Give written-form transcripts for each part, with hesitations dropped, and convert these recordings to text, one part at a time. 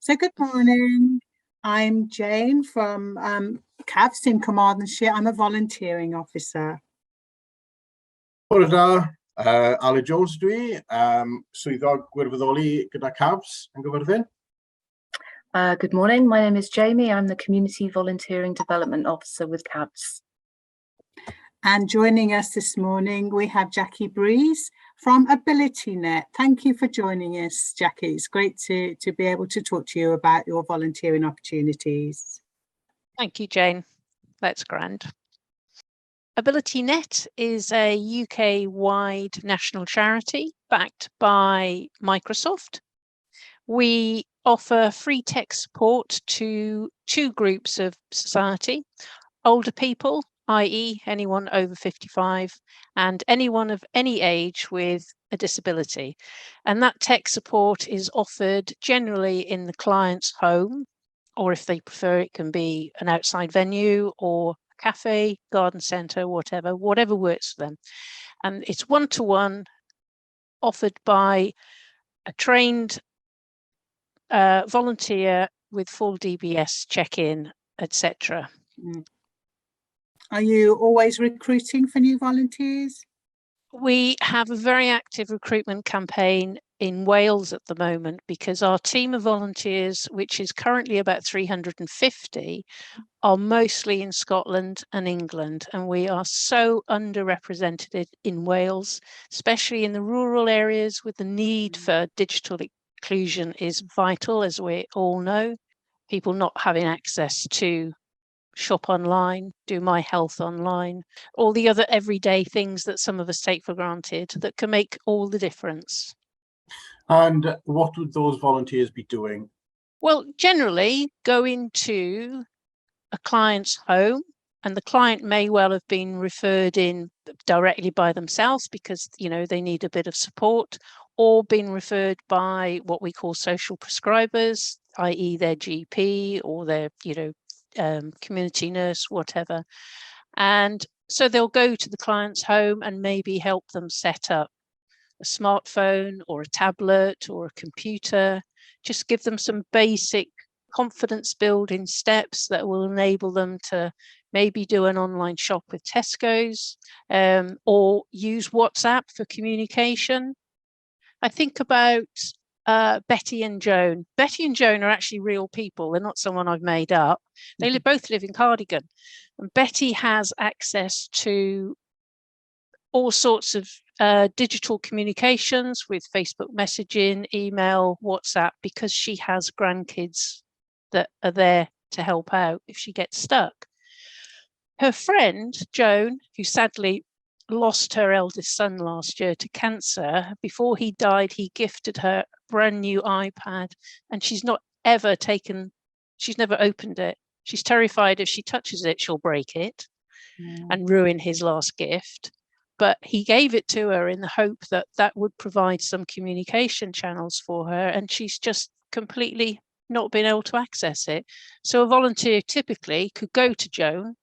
So good morning. I'm Jane from CAVS in Carmarthenshire. I'm a volunteering officer. Bore da, Aled Jones dwi, swyddog wirfoddoli gyda CAVS yn Gyfyrddin. Good morning, my name is Jamie. I'm the Community Volunteering Development Officer with CAVS. And joining us this morning, we have Jackie Breeze from AbilityNet. Thank you for joining us, Jackie. It's great to be able to talk to you about your volunteering opportunities. Thank you, Jane. That's grand. AbilityNet is a UK-wide national charity backed by Microsoft. We offer free tech support to two groups of society: older people, i.e. anyone over 55, and anyone of any age with a disability. And that tech support is offered generally in the client's home, or if they prefer, it can be an outside venue or a cafe, garden centre, whatever works for them. And it's one-to-one, offered by a trained volunteer with full DBS check-in, etc. Are you always recruiting for new volunteers? We have a very active recruitment campaign in Wales at the moment, because our team of volunteers, which is currently about 350, are mostly in Scotland and England, and we are so underrepresented in Wales, especially in the rural areas, with the need for digital inclusion is vital, as we all know. People not having access to shop online, do my health online, all the other everyday things that some of us take for granted that can make all the difference. And what would those volunteers be doing? Well, generally go into a client's home, and the client may well have been referred in directly by themselves because, you know, they need a bit of support, or been referred by what we call social prescribers, i.e. their GP or their, community nurse, whatever. And so they'll go to the client's home and maybe help them set up a smartphone or a tablet or a computer, just give them some basic confidence building steps that will enable them to maybe do an online shop with Tesco's, or use WhatsApp for communication. I think about Betty and Joan. Betty and Joan are actually real people. They're not someone I've made up. They both live in Cardigan. And Betty has access to all sorts of digital communications with Facebook messaging, email, WhatsApp, because she has grandkids that are there to help out if she gets stuck. Her friend, Joan, who sadly lost her eldest son last year to cancer, before he died, he gifted her a brand new iPad, and she's never opened it. She's terrified if she touches it, she'll break it and ruin his last gift. But he gave it to her in the hope that that would provide some communication channels for her, and she's just completely not been able to access it. So a volunteer typically could go to Joan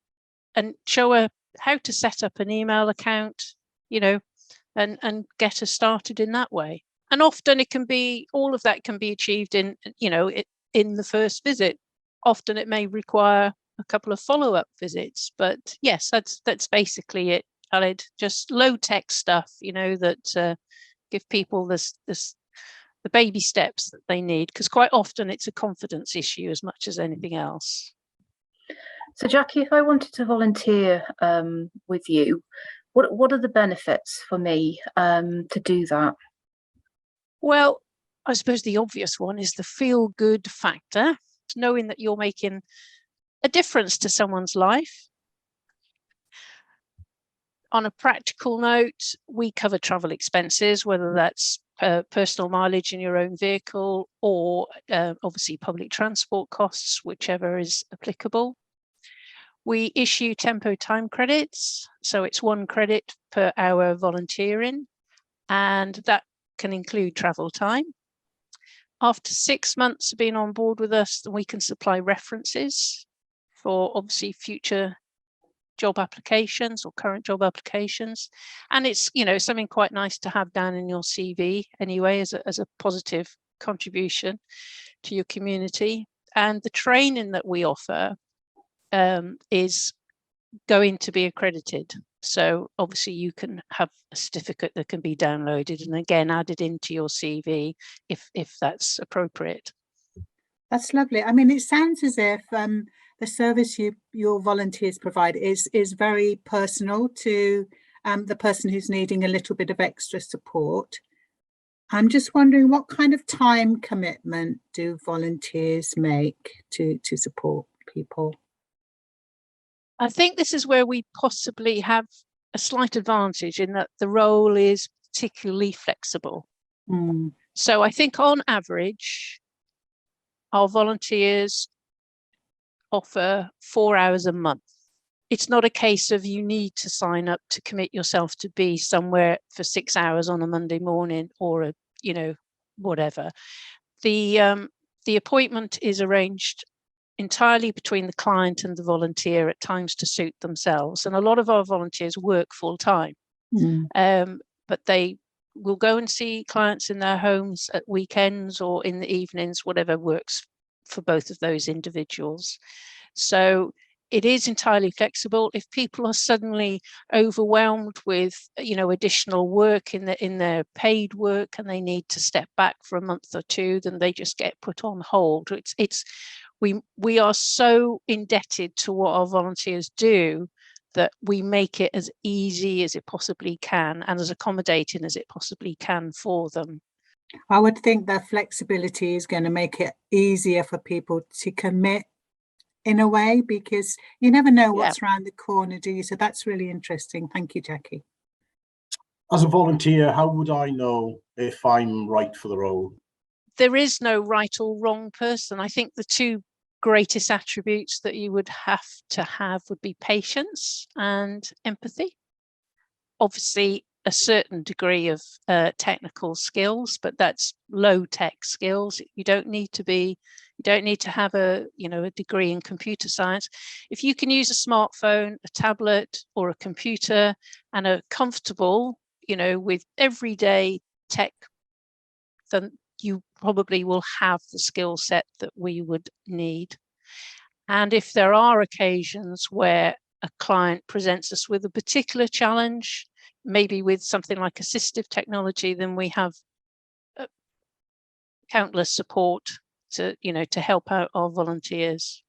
and show her how to set up an email account, and get her started in that way. And often it can be, all of that can be achieved in the first visit. Often it may require a couple of follow-up visits, but yes, that's basically it, Aled. Just low-tech stuff, that give people the baby steps that they need, because quite often it's a confidence issue as much as anything else. So Jackie, if I wanted to volunteer with you, what are the benefits for me to do that? Well, I suppose the obvious one is the feel-good factor, knowing that you're making a difference to someone's life. On a practical note, we cover travel expenses, whether that's personal mileage in your own vehicle or obviously public transport costs, whichever is applicable. We issue tempo time credits, so it's 1 credit per hour volunteering, and that can include travel time. After 6 months of being on board with us, we can supply references for obviously future job applications or current job applications. And it's, something quite nice to have down in your CV anyway, as a positive contribution. to your community. And the training that we offer is going to be accredited. So obviously you can have a certificate that can be downloaded and again added into your CV if that's appropriate. That's lovely. I mean, it sounds as if the service your volunteers provide is very personal to the person who's needing a little bit of extra support. I'm just wondering, what kind of time commitment do volunteers make to support people? I think this is where we possibly have a slight advantage in that the role is particularly flexible. Mm. So I think on average, our volunteers offer 4 hours a month. It's not a case of you need to sign up to commit yourself to be somewhere for 6 hours on a Monday morning or whatever. The appointment is arranged entirely between the client and the volunteer at times to suit themselves. And a lot of our volunteers work full time, but they will go and see clients in their homes at weekends or in the evenings, whatever works for both of those individuals. So it is entirely flexible. If people are suddenly overwhelmed with, additional work in their paid work and they need to step back for a month or two, then they just get put on hold. We are so indebted to what our volunteers do that we make it as easy as it possibly can and as accommodating as it possibly can for them. I would think that flexibility is going to make it easier for people to commit in a way, because you never know what's around the corner, do you? So that's really interesting. Thank you, Jackie. As a volunteer, how would I know if I'm right for the role? There is no right or wrong person. I think the two greatest attributes that you would have to have would be patience and empathy. Obviously, a certain degree of technical skills, but that's low tech skills. You don't need to have a degree in computer science. If you can use a smartphone, a tablet, or a computer and are comfortable, with everyday tech, then you probably will have the skill set that we would need. And if there are occasions where a client presents us with a particular challenge, maybe with something like assistive technology, then we have countless support to help out our volunteers.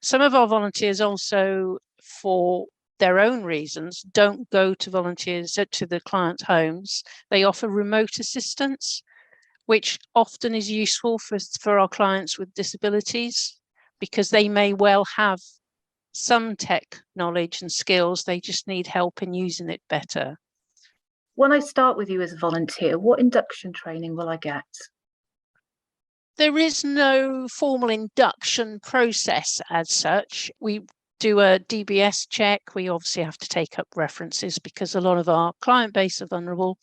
Some of our volunteers also, for their own reasons, don't go to the client's homes. They offer remote assistance, which often is useful for our clients with disabilities, because they may well have some tech knowledge and skills, they just need help in using it better. When I start with you as a volunteer, what induction training will I get? There is no formal induction process as such. We do a DBS check. We obviously have to take up references because a lot of our client base are vulnerable.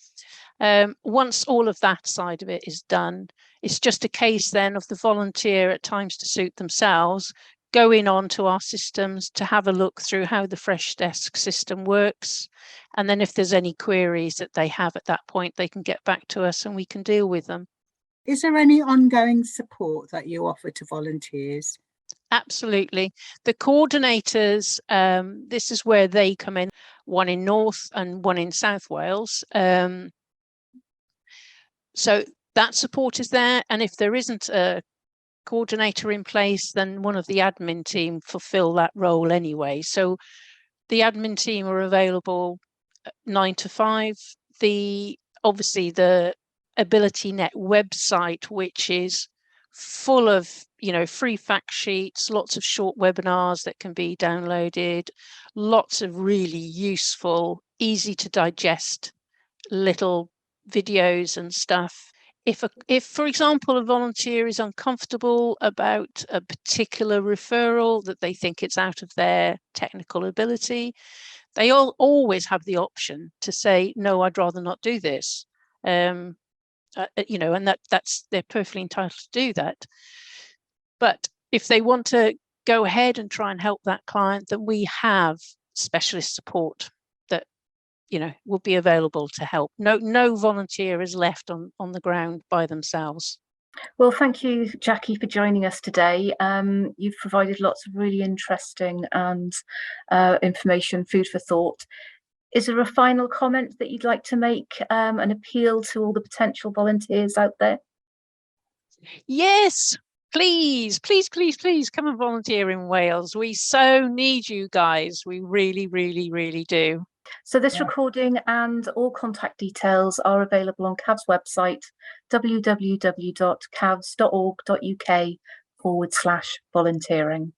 Once all of that side of it is done, it's just a case then of the volunteer at times to suit themselves, going on to our systems to have a look through how the Fresh Desk system works. And then if there's any queries that they have at that point, they can get back to us and we can deal with them. Is there any ongoing support that you offer to volunteers? Absolutely. The coordinators, this is where they come in, one in North and one in South Wales. So that support is there. And if there isn't a coordinator in place, then one of the admin team fulfill that role anyway. So the admin team are available 9 to 5. Obviously the AbilityNet website, which is full of free fact sheets, lots of short webinars that can be downloaded, lots of really useful, easy to digest little videos and stuff. If for example a volunteer is uncomfortable about a particular referral, that they think it's out of their technical ability, they always have the option to say, no, I'd rather not do this. And they're perfectly entitled to do that. But if they want to go ahead and try and help that client, then we have specialist support that will be available to help. No volunteer is left on the ground by themselves. Well, thank you, Jackie, for joining us today. You've provided lots of really interesting and information, food for thought. Is there a final comment that you'd like to make, an appeal to all the potential volunteers out there? Yes, please, please, please, please come and volunteer in Wales. We so need you guys. We really, really, really do. So this recording and all contact details are available on CAVS website, www.cavs.org.uk/volunteering.